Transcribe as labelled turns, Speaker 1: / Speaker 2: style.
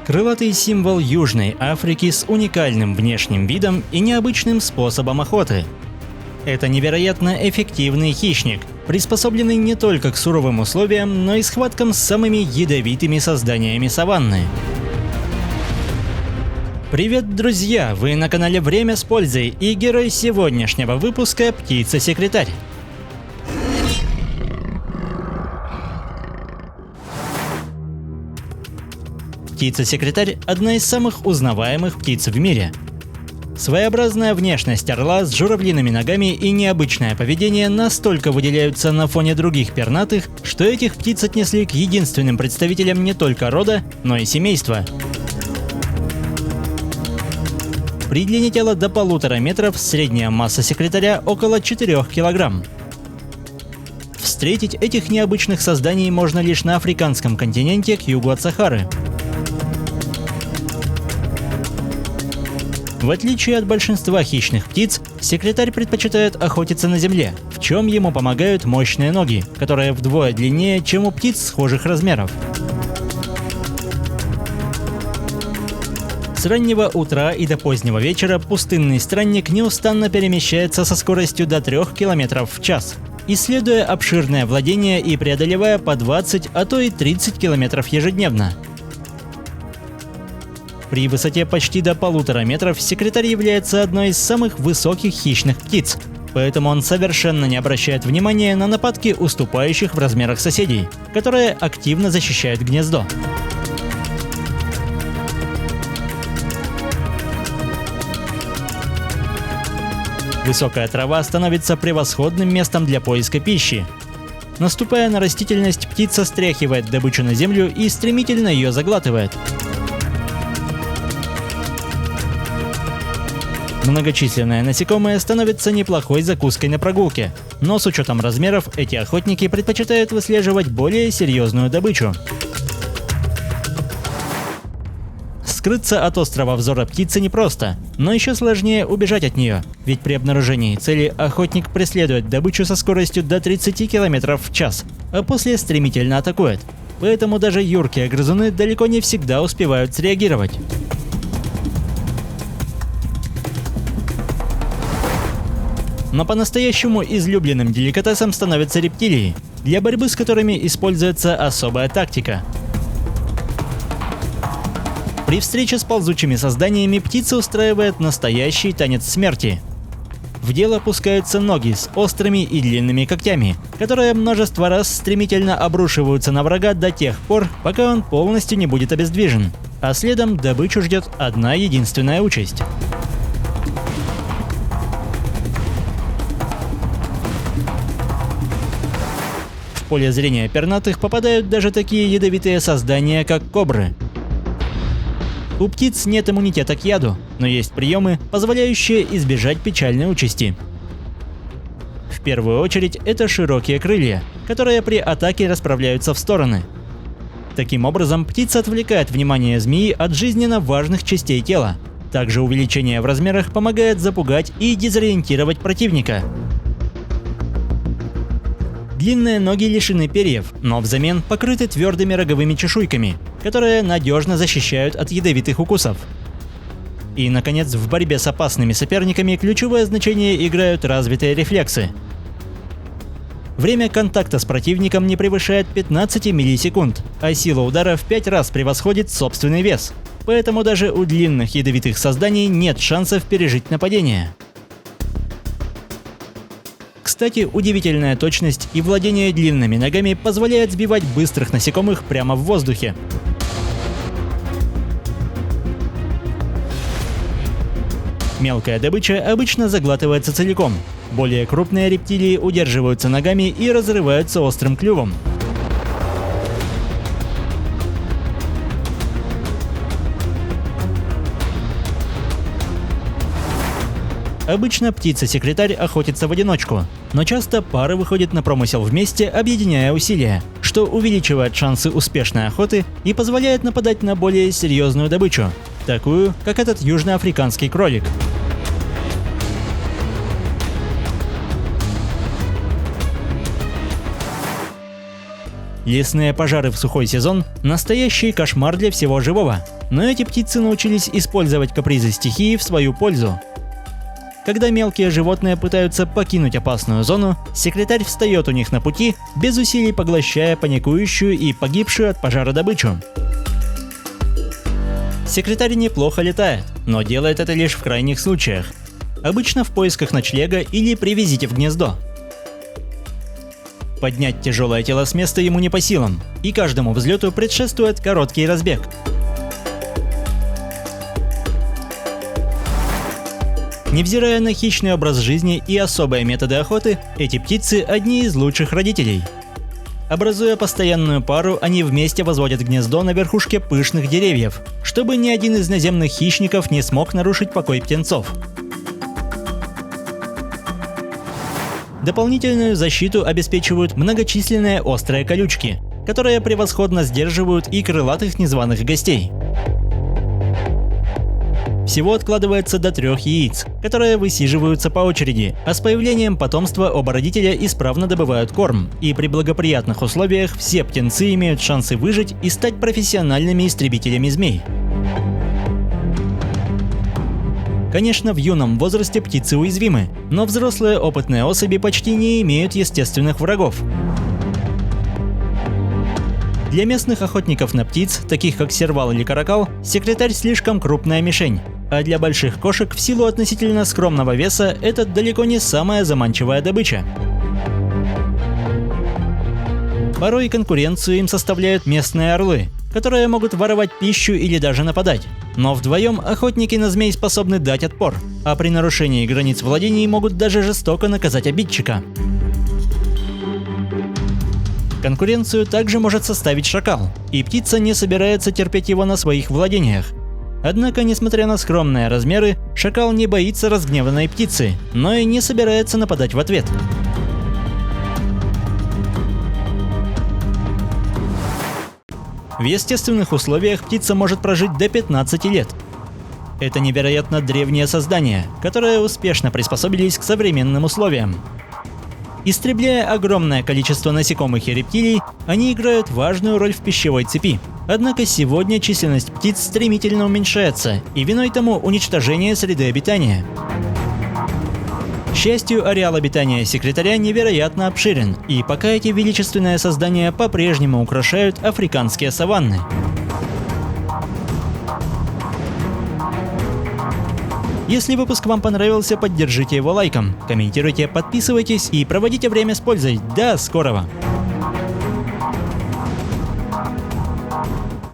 Speaker 1: Крылатый символ Южной Африки с уникальным внешним видом и необычным способом охоты. Это невероятно эффективный хищник, приспособленный не только к суровым условиям, но и схваткам с самыми ядовитыми созданиями саванны. Привет, друзья! Вы на канале Время с пользой, и герой сегодняшнего выпуска – птица-секретарь. Птица-секретарь – одна из самых узнаваемых птиц в мире. Своеобразная внешность орла с журавлиными ногами и необычное поведение настолько выделяются на фоне других пернатых, что этих птиц отнесли к единственным представителям не только рода, но и семейства. При длине тела до 1,5 метров средняя масса секретаря около 4 килограмм. Встретить этих необычных созданий можно лишь на африканском континенте к югу от Сахары. В отличие от большинства хищных птиц, секретарь предпочитает охотиться на земле, в чем ему помогают мощные ноги, которые вдвое длиннее, чем у птиц схожих размеров. С раннего утра и до позднего вечера пустынный странник неустанно перемещается со скоростью до 3 км в час, исследуя обширное владение и преодолевая по 20, а то и 30 км ежедневно. При высоте почти до 1,5 метров секретарь является одной из самых высоких хищных птиц, поэтому он совершенно не обращает внимания на нападки уступающих в размерах соседей, которые активно защищают гнездо. Высокая трава становится превосходным местом для поиска пищи. Наступая на растительность, птица стряхивает добычу на землю и стремительно ее заглатывает. Многочисленные насекомые становятся неплохой закуской на прогулке, но с учетом размеров эти охотники предпочитают выслеживать более серьезную добычу. Скрыться от острого взора птицы непросто, но еще сложнее убежать от нее, ведь при обнаружении цели охотник преследует добычу со скоростью до 30 км в час, а после стремительно атакует. Поэтому даже юркие грызуны далеко не всегда успевают среагировать. Но по-настоящему излюбленным деликатесом становятся рептилии, для борьбы с которыми используется особая тактика. При встрече с ползучими созданиями птица устраивает настоящий танец смерти. В дело пускаются ноги с острыми и длинными когтями, которые множество раз стремительно обрушиваются на врага до тех пор, пока он полностью не будет обездвижен, а следом добычу ждет одна единственная участь. В поле зрения пернатых попадают даже такие ядовитые создания, как кобры. У птиц нет иммунитета к яду, но есть приемы, позволяющие избежать печальной участи. В первую очередь это широкие крылья, которые при атаке расправляются в стороны. Таким образом, птица отвлекает внимание змеи от жизненно важных частей тела. Также увеличение в размерах помогает запугать и дезориентировать противника. Длинные ноги лишены перьев, но взамен покрыты твердыми роговыми чешуйками, которые надежно защищают от ядовитых укусов. И, наконец, в борьбе с опасными соперниками ключевое значение играют развитые рефлексы. Время контакта с противником не превышает 15 миллисекунд, а сила удара в 5 раз превосходит собственный вес. Поэтому даже у длинных ядовитых созданий нет шансов пережить нападение. Кстати, удивительная точность и владение длинными ногами позволяет сбивать быстрых насекомых прямо в воздухе. Мелкая добыча обычно заглатывается целиком. Более крупные рептилии удерживаются ногами и разрываются острым клювом. Обычно птица-секретарь охотится в одиночку, но часто пары выходят на промысел вместе, объединяя усилия, что увеличивает шансы успешной охоты и позволяет нападать на более серьезную добычу, такую, как этот южноафриканский кролик. Лесные пожары в сухой сезон – настоящий кошмар для всего живого. Но эти птицы научились использовать капризы стихии в свою пользу. Когда мелкие животные пытаются покинуть опасную зону, секретарь встает у них на пути, без усилий поглощая паникующую и погибшую от пожара добычу. Секретарь неплохо летает, но делает это лишь в крайних случаях. Обычно в поисках ночлега или при визите в гнездо. Поднять тяжелое тело с места ему не по силам, и каждому взлету предшествует короткий разбег. Невзирая на хищный образ жизни и особые методы охоты, эти птицы – одни из лучших родителей. Образуя постоянную пару, они вместе возводят гнездо на верхушке пышных деревьев, чтобы ни один из наземных хищников не смог нарушить покой птенцов. Дополнительную защиту обеспечивают многочисленные острые колючки, которые превосходно сдерживают и крылатых незваных гостей. Всего откладывается до 3 яиц, которые высиживаются по очереди, а с появлением потомства оба родителя исправно добывают корм, и при благоприятных условиях все птенцы имеют шансы выжить и стать профессиональными истребителями змей. Конечно, в юном возрасте птицы уязвимы, но взрослые опытные особи почти не имеют естественных врагов. Для местных охотников на птиц, таких как сервал или каракал, секретарь слишком крупная мишень, а для больших кошек в силу относительно скромного веса это далеко не самая заманчивая добыча. Порой конкуренцию им составляют местные орлы, которые могут воровать пищу или даже нападать. Но вдвоем охотники на змей способны дать отпор, а при нарушении границ владений могут даже жестоко наказать обидчика. Конкуренцию также может составить шакал, и птица не собирается терпеть его на своих владениях. Однако, несмотря на скромные размеры, шакал не боится разгневанной птицы, но и не собирается нападать в ответ. В естественных условиях птица может прожить до 15 лет. Это невероятно древние создания, которые успешно приспособились к современным условиям. Истребляя огромное количество насекомых и рептилий, они играют важную роль в пищевой цепи. Однако сегодня численность птиц стремительно уменьшается, и виной тому уничтожение среды обитания. К счастью, ареал обитания секретаря невероятно обширен, и пока эти величественные создания по-прежнему украшают африканские саванны. Если выпуск вам понравился, поддержите его лайком, комментируйте, подписывайтесь и проводите время с пользой. До скорого!